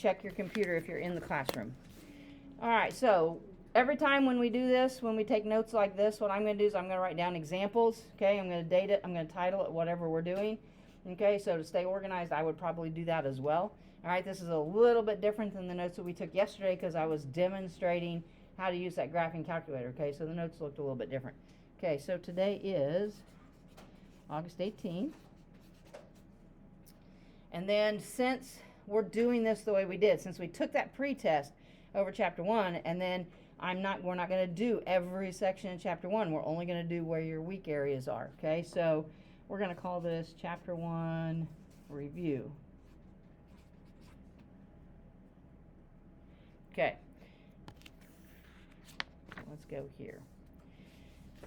check your computer if you're in the classroom. All right, so every time when we do this, when we take notes like this, what I'm going to do is I'm going to write down examples, okay? I'm going to date it, I'm going to title it, whatever we're doing, okay? So to stay organized, I would probably do that as well. All right, this is a little bit different than the notes that we took yesterday because I was demonstrating how to use that graphing calculator, okay? So the notes looked a little bit different. Okay, so today is August 18th. And then since we're doing this the way we did, since we took that pre-test over chapter 1, and then we're not going to do every section in chapter 1. We're only going to do where your weak areas are, okay? So we're going to call this chapter 1 review. Okay. Let's go here.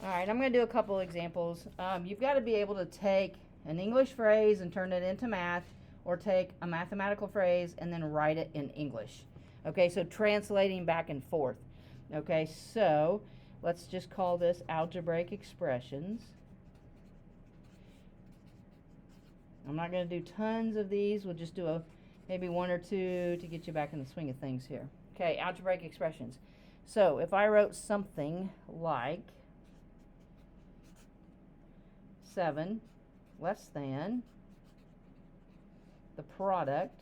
All right, I'm going to do a couple examples. You've got to be able to take an English phrase and turn it into math, or take a mathematical phrase and then write it in English. Okay, so translating back and forth. Okay, so let's just call this algebraic expressions. I'm not going to do tons of these. We'll just do maybe one or two to get you back in the swing of things here. Okay, algebraic expressions. So if I wrote something like 7 less than the product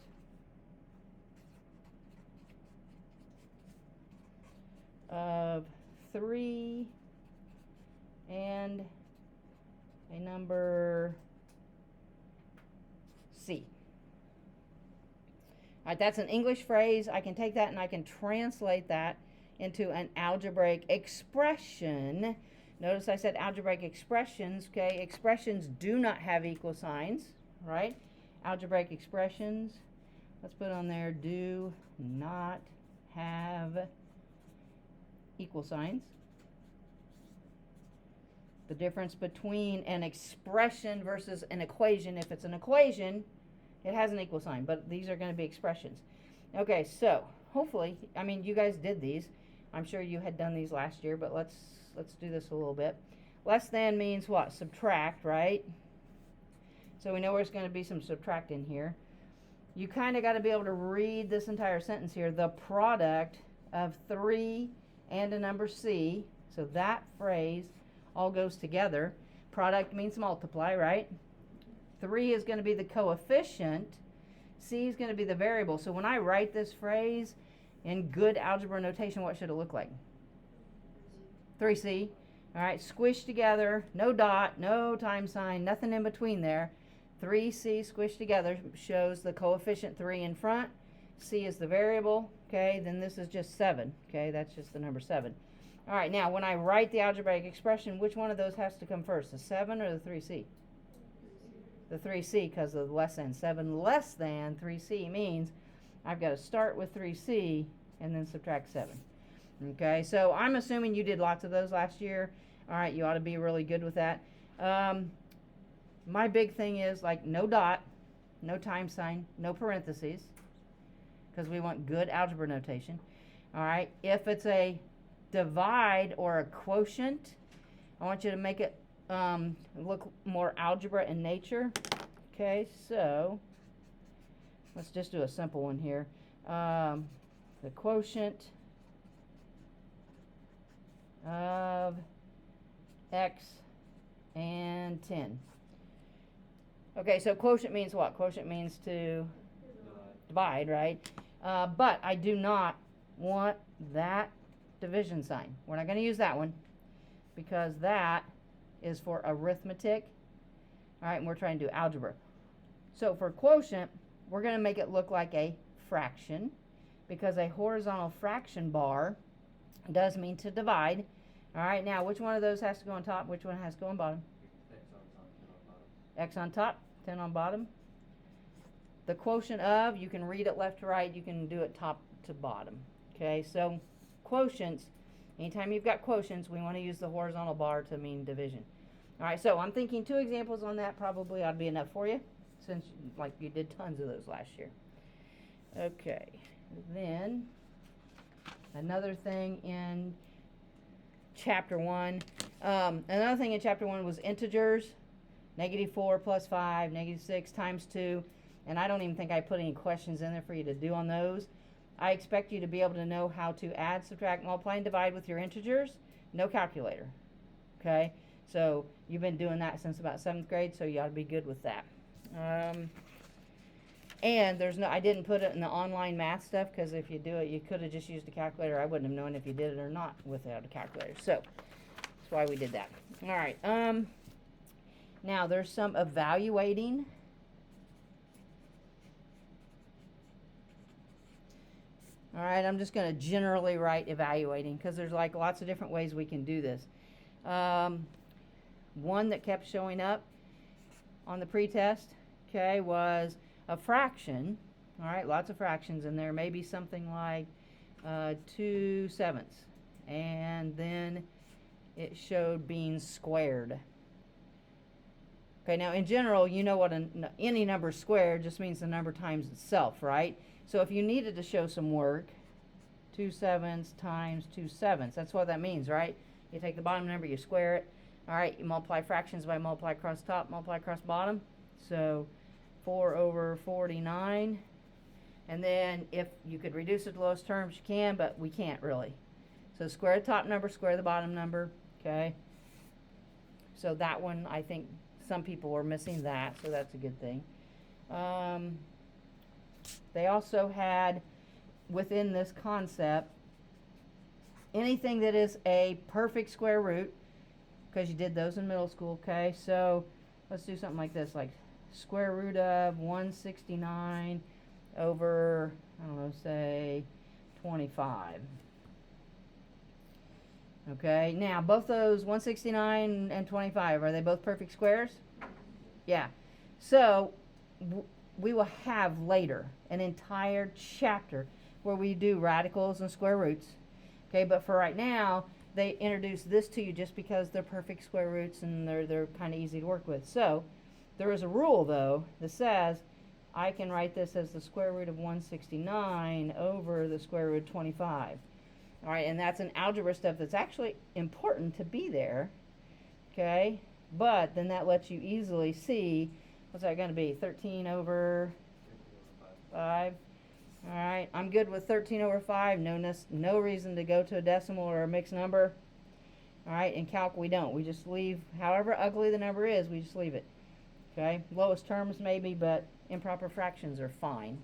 of 3 and a number C. All right, that's an English phrase. I can take that and I can translate that into an algebraic expression. Notice I said algebraic expressions, okay? Expressions do not have equal signs, right? Algebraic expressions, let's put on there, do not have equal signs. The difference between an expression versus an equation, if it's an equation, it has an equal sign, but these are going to be expressions. Okay, so hopefully, I mean, you guys did these. I'm sure you had done these last year, but let's do this a little bit. Less than means what? Subtract, right? So we know there's going to be some subtract in here. You kind of got to be able to read this entire sentence here. The product of 3 and a number C. So that phrase all goes together. Product means multiply, right? 3 is going to be the coefficient. C is going to be the variable. So when I write this phrase in good algebra notation, what should it look like? 3C. All right, squished together, no dot, no time sign, nothing in between there. 3C squished together shows the coefficient 3 in front. C is the variable, okay? Then this is just 7, okay? That's just the number 7. All right, now when I write the algebraic expression, which one of those has to come first, the 7 or the 3C? The 3C, because of less than. 7 less than 3C means I've got to start with 3C and then subtract 7. Okay, so I'm assuming you did lots of those last year. All right, you ought to be really good with that. My big thing is like no dot, no time sign, no parentheses, because we want good algebra notation. All right, if it's a divide or a quotient, I want you to make it look more algebra in nature. Okay, so let's just do a simple one here. The quotient of x and 10. Okay, so quotient means what? Quotient means to divide, right? But I do not want that division sign. We're not going to use that one because that is for arithmetic. All right, and we're trying to do algebra. So for quotient, we're going to make it look like a fraction because a horizontal fraction bar does mean to divide. All right, now which one of those has to go on top? Which one has to go on bottom? X on top, 10 on bottom. The quotient of, you can read it left to right, you can do it top to bottom. Okay, so quotients, anytime you've got quotients, we want to use the horizontal bar to mean division. All right, so I'm thinking 2 examples on that probably ought to be enough for you, since like you did tons of those last year. Okay, then another thing in chapter 1. Another thing in chapter 1 was integers. -4 plus 5, -6 times 2. and I don't even think I put any questions in there for you to do on those. I expect you to be able to know how to add, subtract, multiply, and divide with your integers. No calculator. Okay? So you've been doing that since about 7th grade, so you ought to be good with that. And I didn't put it in the online math stuff, because if you do it, you could have just used a calculator. I wouldn't have known if you did it or not without a calculator. So that's why we did that. All right. Now there's some evaluating. All right, I'm just going to generally write evaluating, because there's like lots of different ways we can do this. One that kept showing up on the pretest, okay, was a fraction. All right, lots of fractions in there. Maybe something like 2/7, and then it showed being squared. Okay, now in general, you know what any number squared just means the number times itself, right? So if you needed to show some work, 2/7 times 2/7, that's what that means, right? You take the bottom number, you square it. All right, you multiply fractions by multiply across top, multiply across bottom. So 4/49. And then if you could reduce it to lowest terms, you can, but we can't really. So square the top number, square the bottom number, okay? So that one, I think some people were missing that, so that's a good thing. They also had, within this concept, anything that is a perfect square root, because you did those in middle school, okay? So let's do something like this, like square root of 169 over, I don't know, say 25. Okay, now both those 169 and 25, are they both perfect squares? Yeah. So we will have later an entire chapter where we do radicals and square roots. Okay, but for right now, they introduce this to you just because they're perfect square roots and they're kind of easy to work with. So there is a rule, though, that says I can write this as the square root of 169 over the square root of 25. All right, and that's an algebra stuff that's actually important to be there, okay? But then that lets you easily see, what's that going to be, 13 over 5? All right, I'm good with 13 over 5. No reason to go to a decimal or a mixed number. All right, in calc we don't. We just leave, however ugly the number is, we just leave it. Okay, lowest terms maybe, but improper fractions are fine.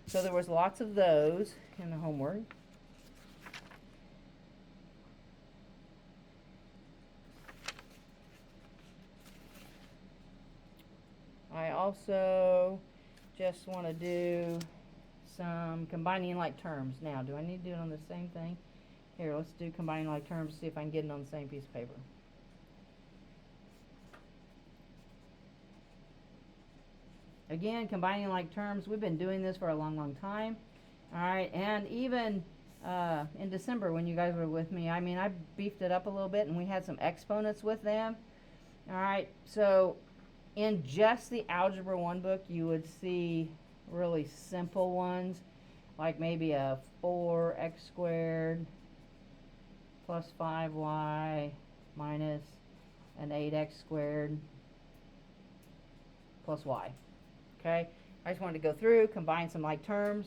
So there was lots of those in the homework. I also just want to do some combining like terms. Now, do I need to do it on the same thing? Here, let's do combining like terms, see if I can get it on the same piece of paper. Again, combining like terms, we've been doing this for a long, long time. All right, and even in December when you guys were with me, I mean, I beefed it up a little bit and we had some exponents with them. All right, so in just the Algebra 1 book, you would see really simple ones, like maybe a 4x squared plus 5y minus an 8x squared plus y. Okay, I just wanted to go through, combine some like terms.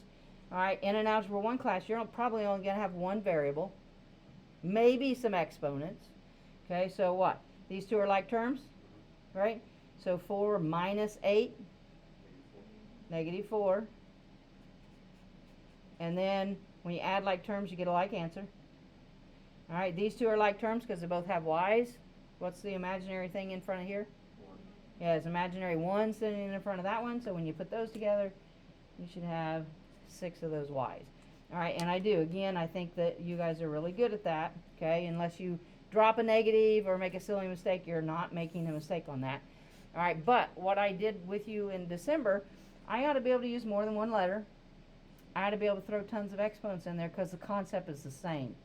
All right, in an Algebra 1 class, you're probably only going to have one variable, maybe some exponents. Okay, so what? These two are like terms, right? So 4 minus 8, negative 4. And then when you add like terms, you get a like answer. All right, these two are like terms because they both have y's. What's the imaginary thing in front of here? 1. Yeah, it's imaginary 1 sitting in front of that one. So when you put those together, you should have 6 of those y's. All right, and I do. Again, I think that you guys are really good at that, okay? Unless you drop a negative or make a silly mistake, you're not making a mistake on that. All right, but what I did with you in December, I ought to be able to use more than one letter. I ought to be able to throw tons of exponents in there because the concept is the same.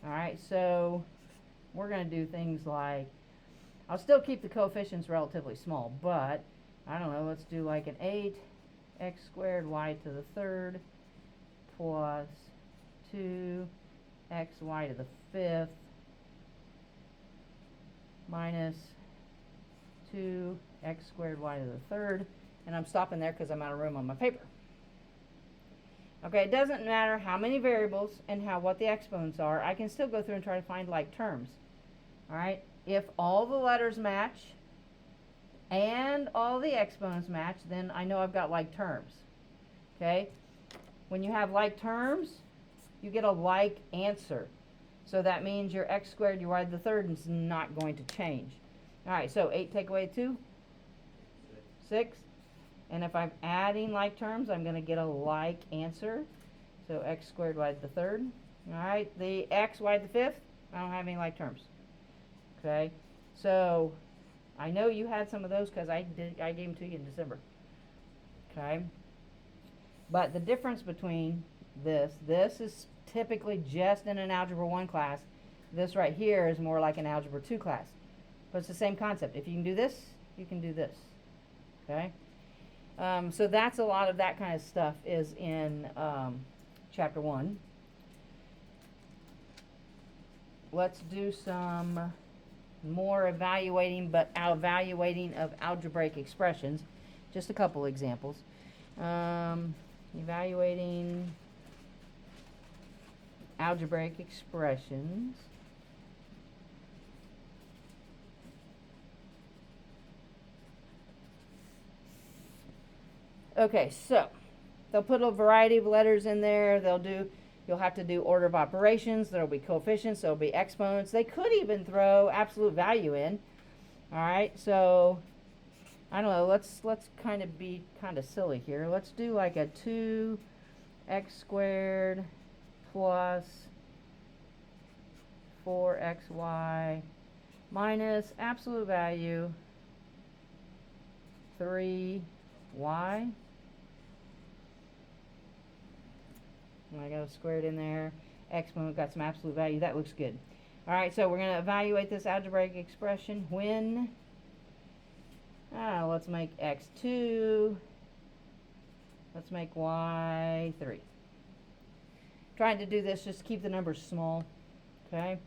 All right, so we're going to do things like, I'll still keep the coefficients relatively small, but I don't know, let's do like an 8x squared y to the third plus 2xy to the fifth minus 2x squared y to the third. And I'm stopping there because I'm out of room on my paper. Okay, it doesn't matter how many variables and what the exponents are. I can still go through and try to find like terms. All right, if all the letters match and all the exponents match, then I know I've got like terms. Okay, when you have like terms, you get a like answer. So that means your x squared, your y to the third is not going to change. All right, so 8 take away 2? 6. And if I'm adding like terms, I'm going to get a like answer. So x squared y to the third. All right, the x, y to the fifth, I don't have any like terms. Okay, so I know you had some of those because I gave them to you in December. Okay, but the difference between this is typically just in an Algebra 1 class. This right here is more like an Algebra 2 class. But it's the same concept. If you can do this, you can do this. Okay? So that's a lot of that kind of stuff is in Chapter 1. Let's do some more evaluating of algebraic expressions. Just a couple examples. Evaluating algebraic expressions. Okay, so they'll put a variety of letters in there. You'll have to do order of operations. There'll be coefficients. There'll be exponents. They could even throw absolute value in. All right, so I don't know. Let's kind of be kind of silly here. Let's do like a 2x squared plus 4xy minus absolute value 3y. I got a squared in there. Exponent got some absolute value. That looks good. All right, so we're going to evaluate this algebraic expression when, let's make x 2. Let's make y 3. Trying to do this, just keep the numbers small. Okay.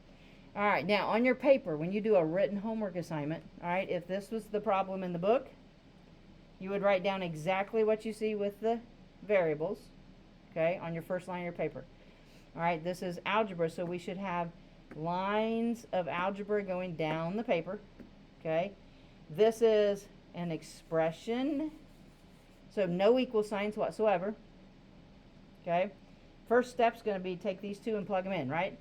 All right, now on your paper, when you do a written homework assignment, all right, if this was the problem in the book, you would write down exactly what you see with the variables, okay, on your first line of your paper. All right, this is algebra, so we should have lines of algebra going down the paper, okay. This is an expression, so no equal signs whatsoever, okay. First step's going to be take these two and plug them in, right?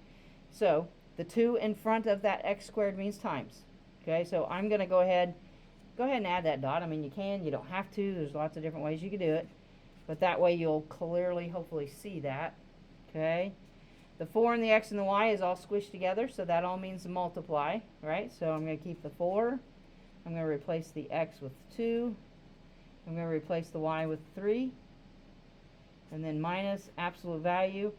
So the 2 in front of that x squared means times, okay. So I'm going to go ahead and add that dot. I mean, you can, you don't have to. There's lots of different ways you can do it. But that way you'll clearly, hopefully, see that. Okay. The 4 and the x and the y is all squished together, so that all means multiply, right? So I'm going to keep the 4. I'm going to replace the x with 2. I'm going to replace the y with 3. And then minus absolute value.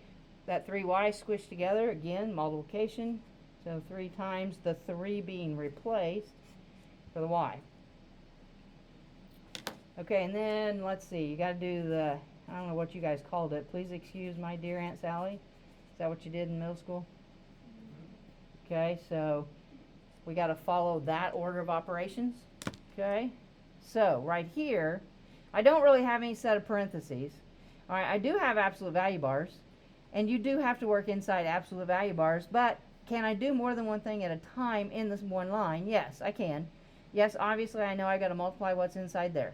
That 3y squished together, again, multiplication. So 3 times the 3 being replaced for the y. Okay, and then let's see, you got to do the, I don't know what you guys called it. Please excuse my dear Aunt Sally. Is that what you did in middle school? Okay, so we got to follow that order of operations. Okay, so right here, I don't really have any set of parentheses. All right, I do have absolute value bars, and you do have to work inside absolute value bars, but can I do more than one thing at a time in this one line? Yes, I can. Yes, obviously I know I got to multiply what's inside there.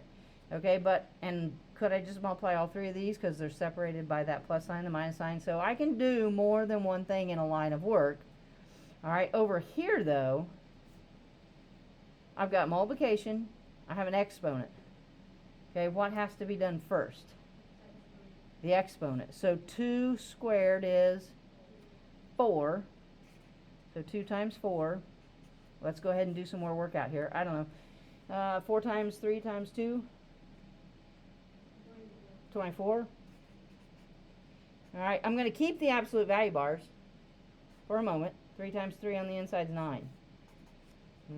Okay, and could I just multiply all 3 of these because they're separated by that plus sign, the minus sign? So I can do more than one thing in a line of work. All right, over here though, I've got multiplication. I have an exponent. Okay, what has to be done first? The exponent. So 2 squared is 4. So 2 times 4. Let's go ahead and do some more work out here. I don't know. 4 times 3 times 2? 24. All right, I'm going to keep the absolute value bars for a moment. 3 times 3 on the inside is 9.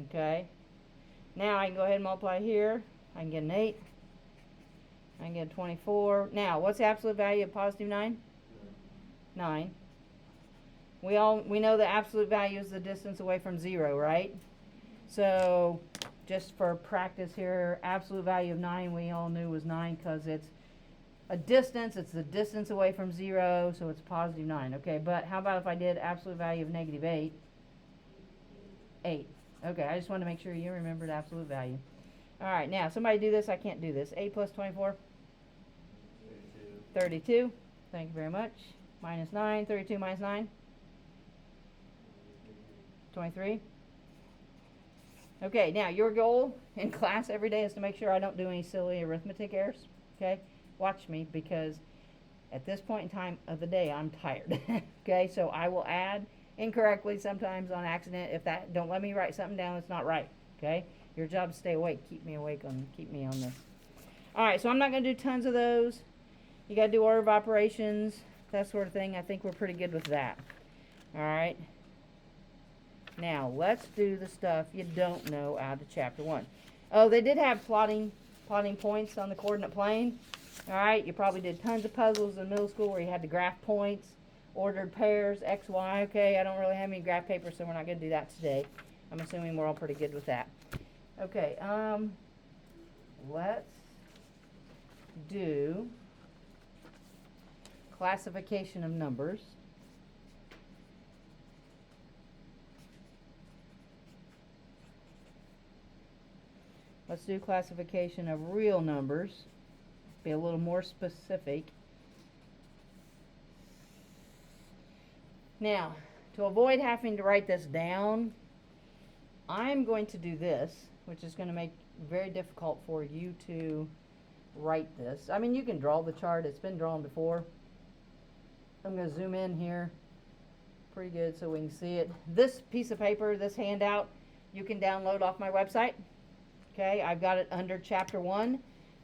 Okay. Now I can go ahead and multiply here. I can get an 8. I can get a 24. Now, what's the absolute value of positive 9? 9. We know the absolute value is the distance away from 0, right? So just for practice here, absolute value of 9 we all knew was 9 because it's a distance. It's the distance away from 0, so it's positive 9. Okay, but how about if I did absolute value of negative 8? 8. Okay, I just wanted to make sure you remembered absolute value. All right, now somebody do this. I can't do this. 8 plus 24? 32. Thank you very much. Minus 9. 32 minus 9? 23. Okay, now your goal in class every day is to make sure I don't do any silly arithmetic errors. Okay, watch me, because at this point in time of the day I'm tired. Okay, so I will add incorrectly sometimes on accident. If that, don't let me write something down that's not right. Okay, your job is to stay awake. Keep me on this. All right, so I'm not going to do tons of those. You got to do order of operations, that sort of thing. I think we're pretty good with that. All right. Now, let's do the stuff you don't know out of Chapter 1. Oh, they did have plotting points on the coordinate plane. All right, you probably did tons of puzzles in middle school where you had to graph points, ordered pairs, x, y. Okay, I don't really have any graph paper, so we're not going to do that today. I'm assuming we're all pretty good with that. Okay, let's do classification of numbers. Let's do classification of real numbers. Be a little more specific. Now, to avoid having to write this down, I'm going to do this, which is going to make it very difficult for you to write this. I mean, you can draw the chart. It's been drawn before. I'm going to zoom in here pretty good so we can see it. This piece of paper, this handout, you can download off my website. Okay, I've got it under Chapter 1.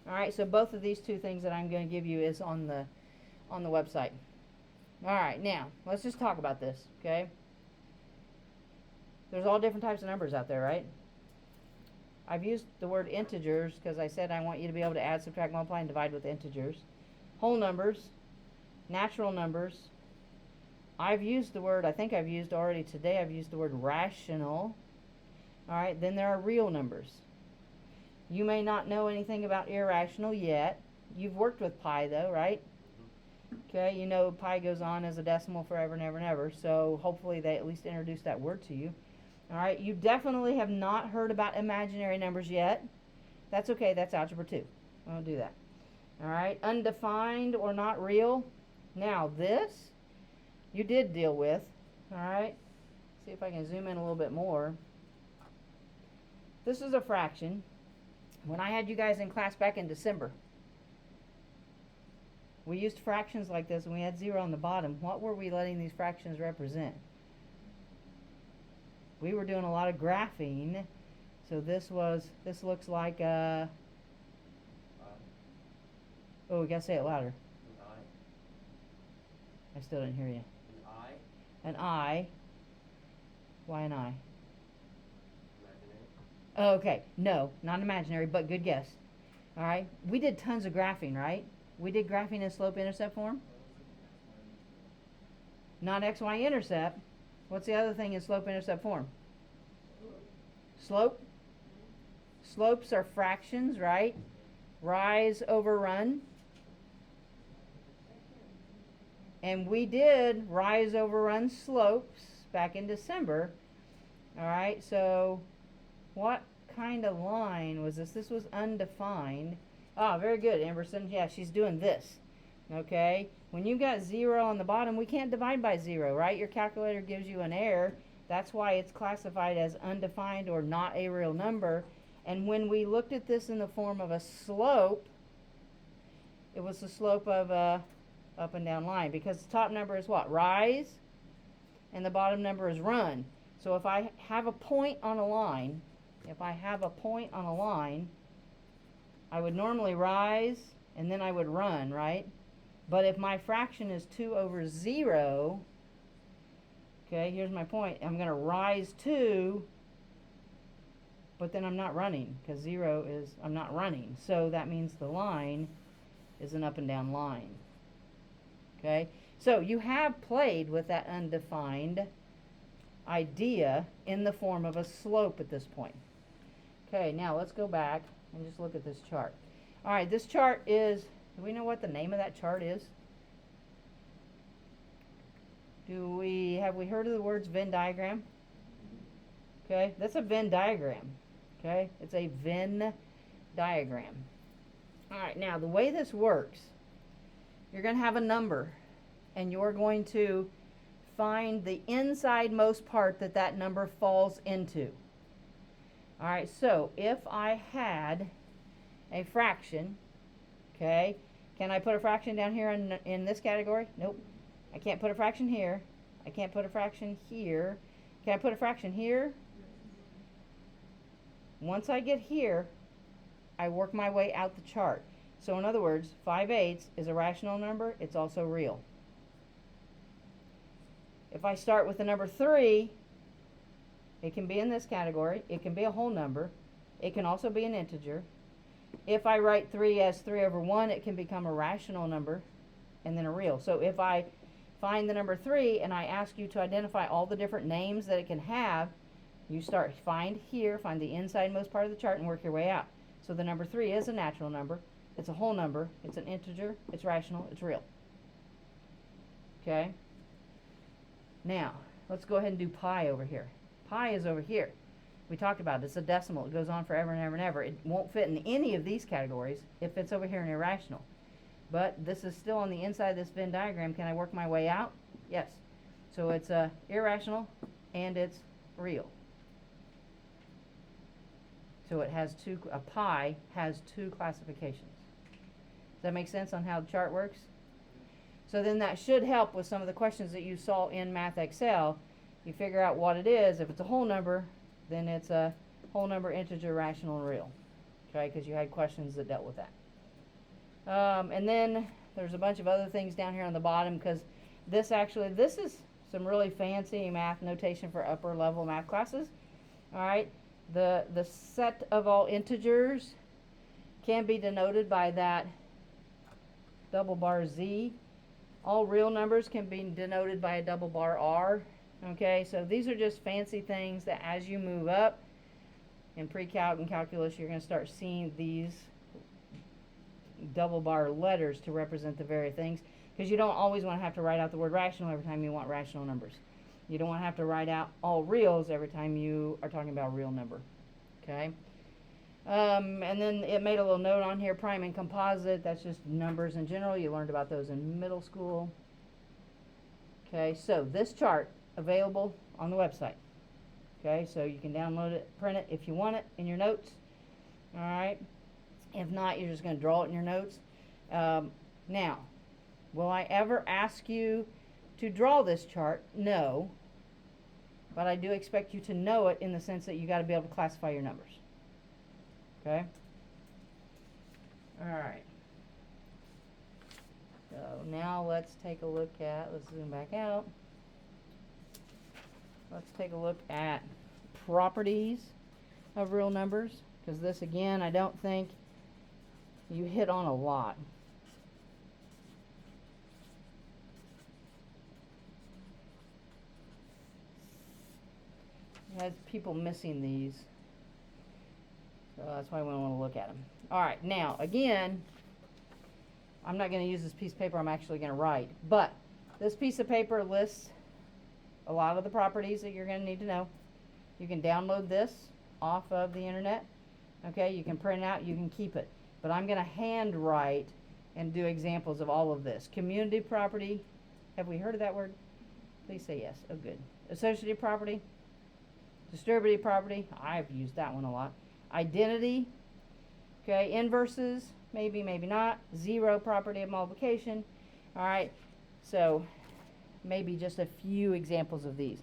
All right, so both of these two things that I'm going to give you is on the website. All right, now, let's just talk about this, okay? There's all different types of numbers out there, right? I've used the word integers because I said I want you to be able to add, subtract, multiply, and divide with integers. Whole numbers, natural numbers. I've used the word, I think I've used already today, I've used the word rational. All right, then there are real numbers. You may not know anything about irrational yet. You've worked with pi though, right? Okay, you know pi goes on as a decimal forever and ever and ever, so hopefully they at least introduced that word to you. All right, you definitely have not heard about imaginary numbers yet. That's okay, that's Algebra 2. I won't do that. All right, undefined or not real. Now this, you did deal with. All right, see if I can zoom in a little bit more. This is a fraction. When I had you guys in class back in December, we used fractions like this and we had 0 on the bottom. What were we letting these fractions represent? We were doing a lot of graphing. So this looks like oh, we gotta say it louder. I still didn't hear you. An I. Why an I? Okay, no, not imaginary, but good guess. All right, we did tons of graphing, right? We did graphing in slope-intercept form. Not x-y-intercept. What's the other thing in slope-intercept form? Slope. Slopes are fractions, right? Rise over run. And we did rise over run slopes back in December. All right, so what kind of line was this? This was undefined. Ah, very good, Emerson. Yeah, she's doing this. Okay, when you got 0 on the bottom, we can't divide by 0, right? Your calculator gives you an error. That's why it's classified as undefined or not a real number. And when we looked at this in the form of a slope, it was the slope of a up and down line, because the top number is what? Rise, and the bottom number is run. So if I have a point on a line, I would normally rise and then I would run, right? But if my fraction is 2 over 0, okay, here's my point. I'm going to rise 2, but then I'm not running, because 0 is, I'm not running. So that means the line is an up and down line. Okay, so you have played with that undefined idea in the form of a slope at this point. Okay, now let's go back and just look at this chart. All right, this chart is, do we know what the name of that chart is? Have we heard of the words Venn diagram? Okay, that's a Venn diagram. Okay, it's a Venn diagram. All right, now the way this works, you're going to have a number, and you're going to find the inside-most part that that number falls into. All right, so if I had a fraction, okay, can I put a fraction down here in this category? Nope. I can't put a fraction here. I can't put a fraction here. Can I put a fraction here? Once I get here, I work my way out the chart. So in other words, 5/8 is a rational number. It's also real. If I start with the number 3, it can be in this category. It can be a whole number. It can also be an integer. If I write 3 as 3/1, it can become a rational number and then a real. So if I find the number 3 and I ask you to identify all the different names that it can have, you find the inside-most part of the chart and work your way out. So the number 3 is a natural number. It's a whole number. It's an integer. It's rational. It's real. Okay? Now, let's go ahead and do pi over here. Pi is over here. We talked about it. It's a decimal. It goes on forever and ever and ever. It won't fit in any of these categories. It fits over here in irrational. But this is still on the inside of this Venn diagram. Can I work my way out? Yes. So it's irrational and it's real. So it has a pi has two classifications. Does that make sense on how the chart works? So then that should help with some of the questions that you saw in Math Excel. You figure out what it is. If it's a whole number, then it's a whole number, integer, rational, and real. Okay, because you had questions that dealt with that. And then there's a bunch of other things down here on the bottom, because this is some really fancy math notation for upper level math classes. All right, the set of all integers can be denoted by that double bar Z. All real numbers can be denoted by a double bar R. Okay, so these are just fancy things that as you move up in pre-calc and calculus, you're going to start seeing these double bar letters to represent the various things, because you don't always want to have to write out the word rational every time you want rational numbers. You don't want to have to write out all reals every time you are talking about a real number. Okay. And then it made a little note on here, prime and composite. That's just numbers in general. You learned about those in middle school. Okay, so this chart available on the website. Okay, so you can download it, print it if you want it in your notes. All right. If not, you're just going to draw it in your notes. Now, will I ever ask you to draw this chart? No. But I do expect you to know it in the sense that you got to be able to classify your numbers. Okay? All right. So now let's take a look at, let's zoom back out. Let's take a look at properties of real numbers, because this, again, I don't think you hit on a lot. It has people missing these. So that's why we want to look at them. All right, now, again, I'm not going to use this piece of paper. I'm actually going to write. But this piece of paper lists a lot of the properties that you're going to need to know. You can download this off of the internet. Okay, you can print it out. You can keep it. But I'm going to hand write and do examples of all of this. Community property. Have we heard of that word? Please say yes. Oh, good. Associative property. Distributive property. I've used that one a lot. Identity. Okay, inverses. Maybe, maybe not. Zero property of multiplication. All right, so maybe just a few examples of these.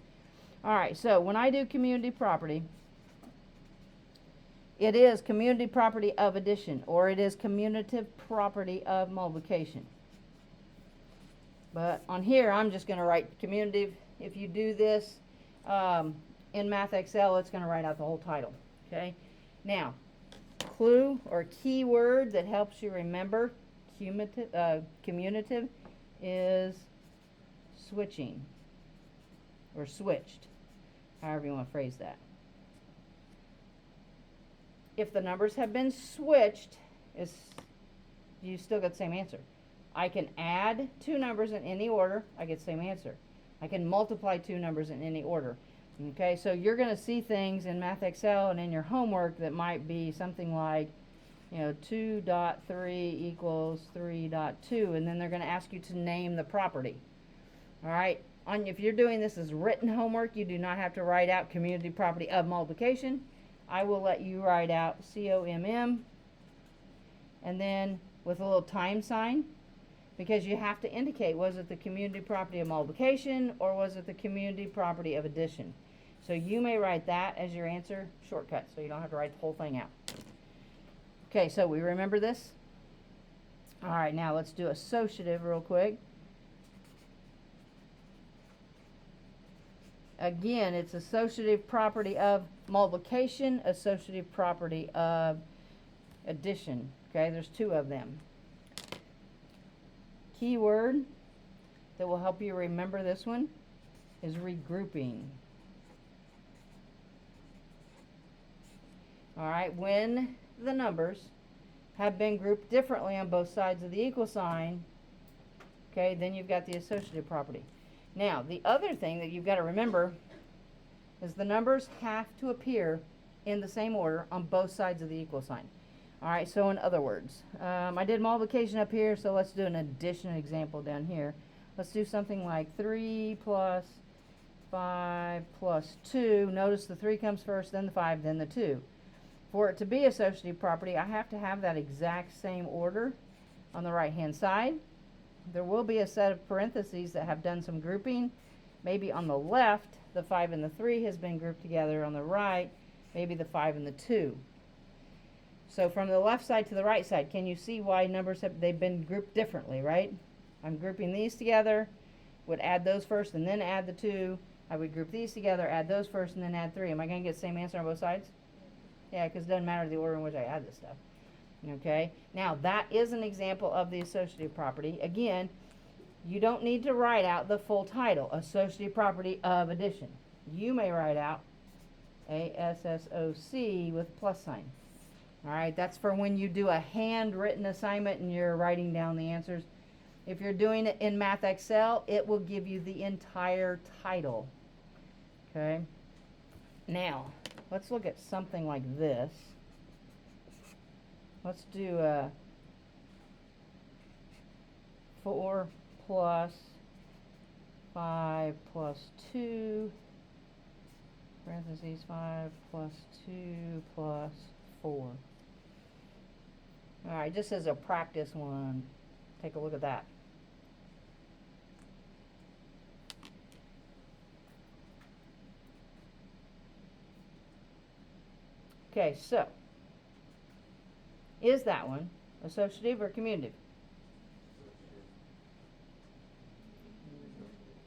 All right, so when I do community property, it is community property of addition, or it is commutative property of multiplication. But on here, I'm just going to write commutative. If you do this in Math Excel, it's going to write out the whole title. Okay. Now, clue or keyword that helps you remember commutative is switching, or switched, however you want to phrase that. if the numbers have been switched, you still get the same answer. I can add two numbers in any order, I get the same answer. I can multiply two numbers in any order. Okay, so you're going to see things in Math Excel and in your homework that might be something like, 2.3 equals 3.2, and then they're going to ask you to name the property. All right, if you're doing this as written homework, you do not have to write out community property of multiplication. I will let you write out COMM, and then with a little time sign, because you have to indicate, was it the community property of multiplication or was it the community property of addition? So you may write that as your answer shortcut, so you don't have to write the whole thing out. Okay, so we remember this? All right, now let's do associative real quick. Again, it's associative property of multiplication, associative property of addition. Okay, there's two of them. Keyword that will help you remember this one is regrouping. All right, when the numbers have been grouped differently on both sides of the equal sign, okay, then you've got the associative property. Now, the other thing that you've got to remember is the numbers have to appear in the same order on both sides of the equal sign. All right, so in other words, I did multiplication up here, so let's do an addition example down here. Let's do something like 3 plus 5 plus 2. Notice the 3 comes first, then the 5, then the 2. For it to be associative property, I have to have that exact same order on the right-hand side. There will be a set of parentheses that have done some grouping. Maybe on the left, the 5 and the 3 has been grouped together. On the right, maybe the 5 and the 2. So from the left side to the right side, can you see why numbers they've been grouped differently, right? I'm grouping these together, would add those first and then add the 2. I would group these together, add those first and then add 3. Am I going to get the same answer on both sides? Yeah, because it doesn't matter the order in which I add this stuff. Okay, now that is an example of the associative property. Again, you don't need to write out the full title, associative property of addition. You may write out ASSOC with a plus sign. All right, that's for when you do a handwritten assignment and you're writing down the answers. If you're doing it in Math Excel, it will give you the entire title. Okay, now let's look at something like this. Let's do 4 plus 5 plus 2, parentheses 5 plus 2 plus 4. All right, just as a practice one, take a look at that. Okay, so is that one associative or commutative?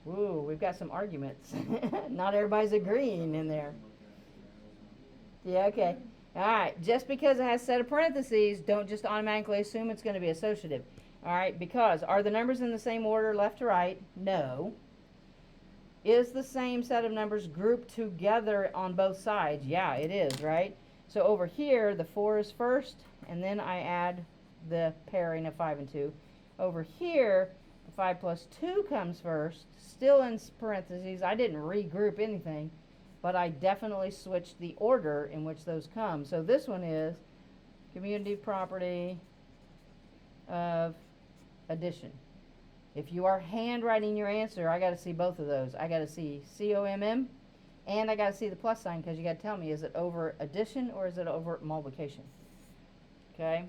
Ooh, we've got some arguments. Not everybody's agreeing in there. Yeah, okay. All right, just because it has a set of parentheses, don't just automatically assume it's going to be associative. All right, because are the numbers in the same order left to right? No. Is the same set of numbers grouped together on both sides? Yeah, it is, right? So over here, the 4 is first, and then I add the pairing of 5 and 2. Over here, the 5 plus 2 comes first, still in parentheses. I didn't regroup anything, but I definitely switched the order in which those come. So this one is community property of addition. If you are handwriting your answer, I got to see both of those. I got to see COMM, and I got to see the plus sign, because you got to tell me, is it over addition or is it over multiplication? Okay.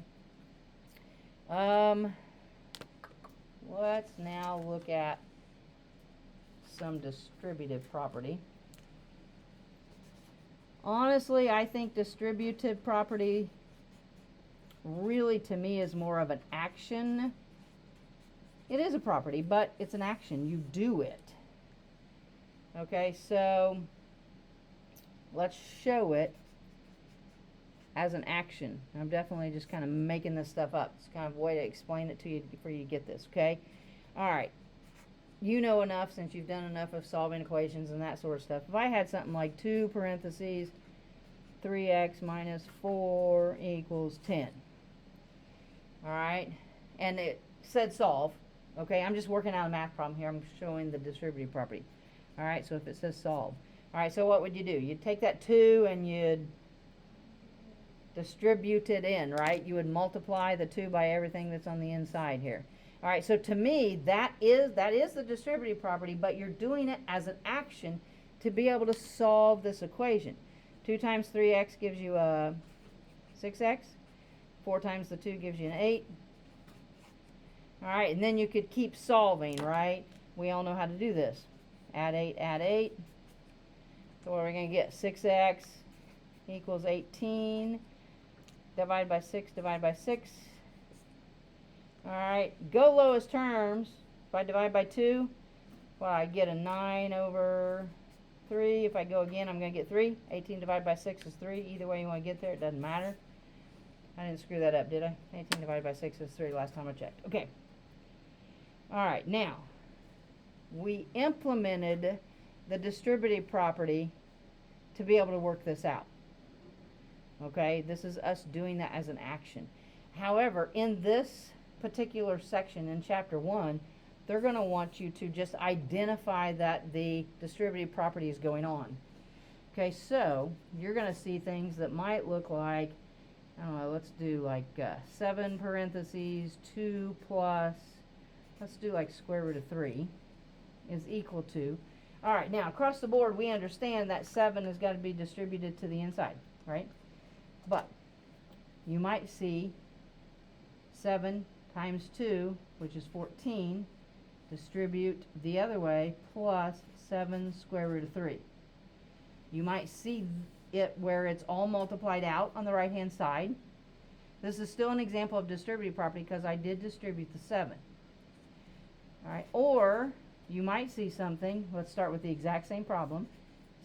Let's now look at some distributive property. Honestly, I think distributive property really, to me, is more of an action. It is a property, but it's an action. You do it. Okay, so let's show it as an action. I'm definitely just kind of making this stuff up. It's kind of a way to explain it to you before you get this, okay? All right. You know enough, since you've done enough of solving equations and that sort of stuff. If I had something like 2 parentheses 3x minus 4 equals 10. Alright, and it said solve. Okay, I'm just working out a math problem here. I'm showing the distributive property. Alright, so if it says solve. Alright, so what would you do? You'd take that 2 and you'd distribute it in, right? You would multiply the 2 by everything that's on the inside here. Alright, so to me, that is the distributive property, but you're doing it as an action to be able to solve this equation. 2 times 3x gives you a 6x. 4 times the 2 gives you an 8. Alright, and then you could keep solving, right? We all know how to do this. Add 8, add 8. So what are we going to get? 6x equals 18. Divide by 6, divide by 6. Alright, go lowest terms. If I divide by 2, well, I get a 9 over 3. If I go again, I'm going to get 3. 18 divided by 6 is 3. Either way you want to get there, it doesn't matter. I didn't screw that up, did I? 18 divided by 6 is 3 last time I checked. Okay. Alright, now, we implemented the distributive property to be able to work this out. Okay, this is us doing that as an action. However, in this particular section in chapter 1, they're going to want you to just identify that the distributive property is going on. Okay, so you're going to see things that might look like, I don't know, let's do like 7 parentheses 2 plus, let's do like square root of 3 is equal to. Alright, now across the board we understand that 7 has got to be distributed to the inside, right? But you might see 7 times 2, which is 14, distribute the other way, plus 7 square root of 3. You might see it where it's all multiplied out on the right hand side. This is still an example of distributive property because I did distribute the 7. Alright, or you might see something, let's start with the exact same problem,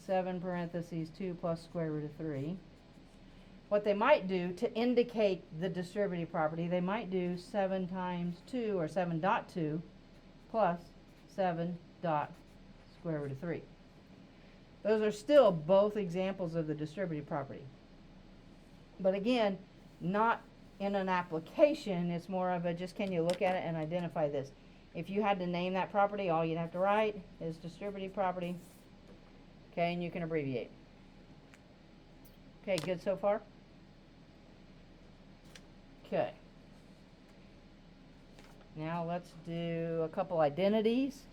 7 parentheses 2 plus square root of 3. What they might do to indicate the distributive property, they might do 7 times 2 or 7 dot 2 plus 7 dot square root of 3. Those are still both examples of the distributive property. But again, not in an application, it's more of a just can you look at it and identify this. If you had to name that property, all you'd have to write is distributive property. Okay, and you can abbreviate. Okay, good so far? Okay. Now let's do a couple identities.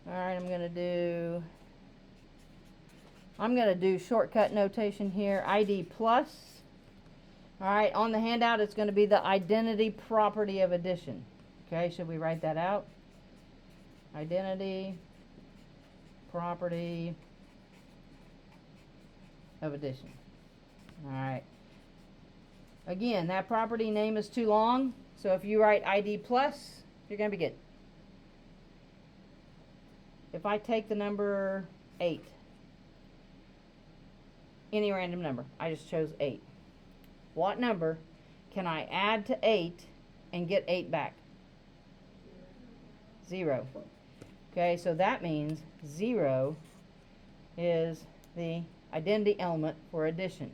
Alright, I'm going to do shortcut notation here, ID plus. Alright, on the handout it's going to be the identity property of addition. Okay, should we write that out? Identity property of addition. Alright. Again, that property name is too long, so if you write ID plus, you're going to be good. If I take the number 8, any random number, I just chose 8. What number can I add to 8 and get 8 back? 0. Okay, so that means 0 is the identity element for addition.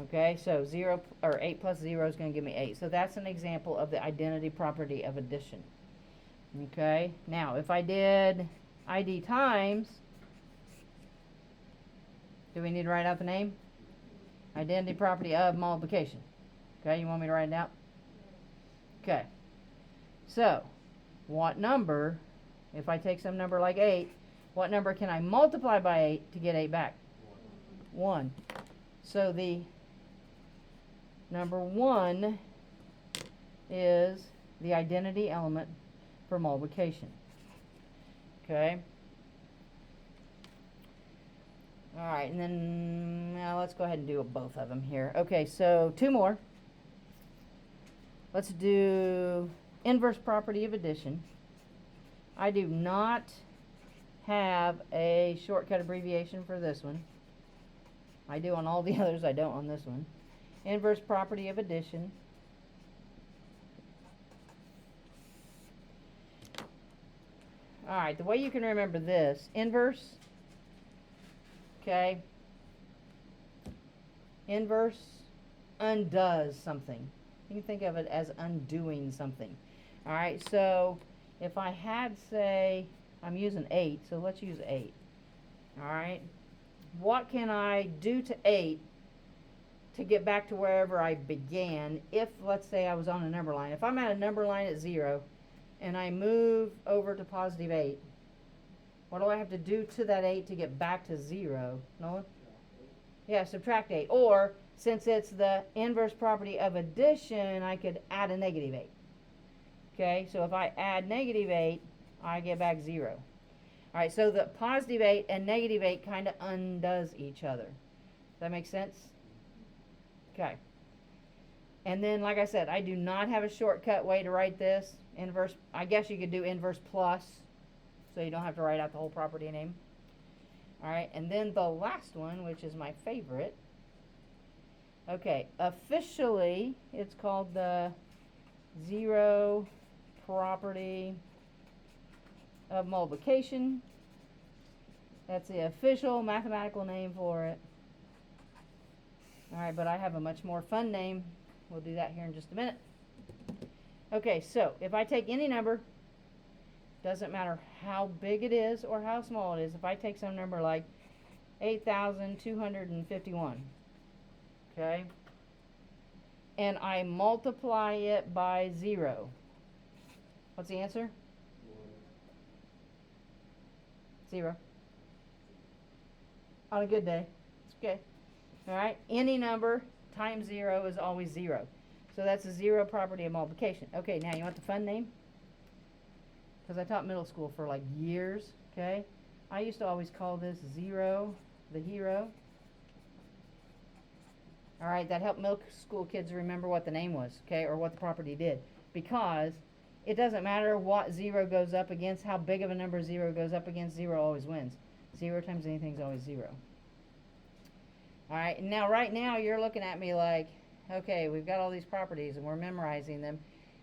Okay, so 0 or 8 plus 0 is going to give me 8. So that's an example of the identity property of addition. Okay, now if I did ID times, do we need to write out the name? Identity property of multiplication. Okay, you want me to write it out? Okay, so what number, if I take some number like 8, what number can I multiply by 8 to get 8 back? 1. So the number 1 is the identity element for multiplication. Okay. Alright, and then now let's go ahead and do both of them here. Okay, so 2 more. Let's do inverse property of addition. I do not have a shortcut abbreviation for this one. I do on all the others, I don't on this one. Inverse property of addition. Alright, the way you can remember this, inverse, okay, Inverse undoes something. You can think of it as undoing something. All right, so if I had, say, I'm using 8, so let's use 8. All right, what can I do to 8 to get back to wherever I began if, let's say, I was on a number line? If I'm at a number line at 0 and I move over to positive 8, what do I have to do to that 8 to get back to 0? Nolan? Yeah, subtract 8. Or, since it's the inverse property of addition, I could add a negative 8. Okay, so if I add negative 8, I get back 0. All right, so the positive 8 and negative 8 kind of undoes each other. Does that make sense? Okay. And then, like I said, I do not have a shortcut way to write this. Inverse, I guess you could do inverse plus, so you don't have to write out the whole property name. All right, and then the last one, which is my favorite. Okay, officially, it's called the zero property of multiplication. That's the official mathematical name for it. All right, but I have a much more fun name. We'll do that here in just a minute. Okay, so if I take any number, doesn't matter how big it is or how small it is. If I take some number like 8,251, okay, and I multiply it by 0, what's the answer? 0. On a good day. It's okay. All right, any number times 0 is always 0. So that's a zero property of multiplication. Okay, now you want the fun name? Because I taught middle school for like years, okay? I used to always call this 0 the hero. All right, that helped middle school kids remember what the name was, okay, or what the property did. Because it doesn't matter what 0 goes up against, how big of a number 0 goes up against, 0 always wins. 0 times anything is always 0. All right, and now right now you're looking at me like, okay, we've got all these properties and we're memorizing them,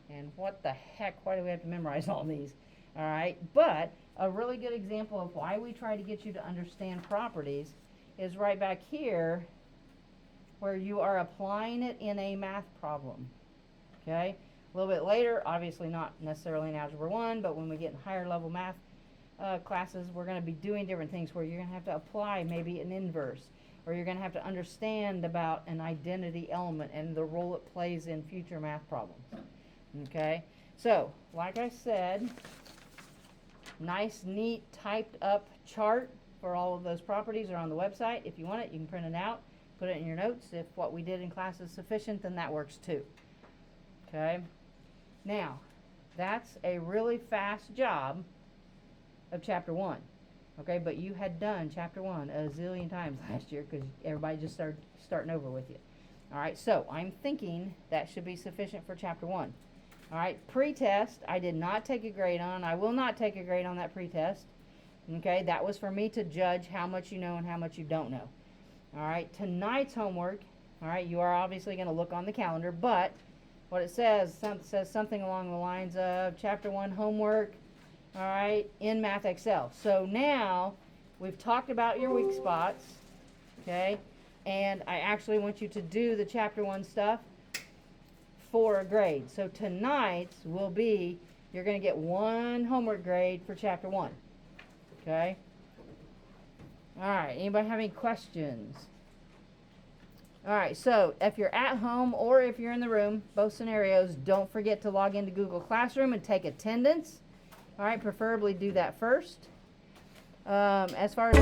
and what the heck, why do we have to memorize all these? All right, but a really good example of why we try to get you to understand properties is right back here where you are applying it in a math problem, okay? A little bit later, obviously not necessarily in Algebra 1, but when we get in higher level math classes, we're going to be doing different things where you're going to have to apply maybe an inverse, or you're going to have to understand about an identity element and the role it plays in future math problems, okay? So, like I said, nice, neat, typed up chart for all of those properties are on the website. If you want it, you can print it out, put it in your notes. If what we did in class is sufficient, then that works too, okay? Now, that's a really fast job of Chapter 1. Okay, but you had done Chapter 1 a zillion times last year because everybody just started starting over with you. All right, so I'm thinking that should be sufficient for Chapter 1. All right, pre-test, I did not take a grade on. I will not take a grade on that pre-test. Okay, that was for me to judge how much you know and how much you don't know. All right, tonight's homework, all right, you are obviously going to look on the calendar, but what it says something along the lines of Chapter 1 homework, all right, in Math Excel. So now we've talked about your weak spots, okay, and I actually want you to do the Chapter 1 stuff for a grade. So tonight's will be, you're going to get 1 homework grade for Chapter 1, okay? All right, anybody have any questions? All right, so if you're at home or if you're in the room, both scenarios, don't forget to log into Google Classroom and take attendance. All right, preferably do that first. As far as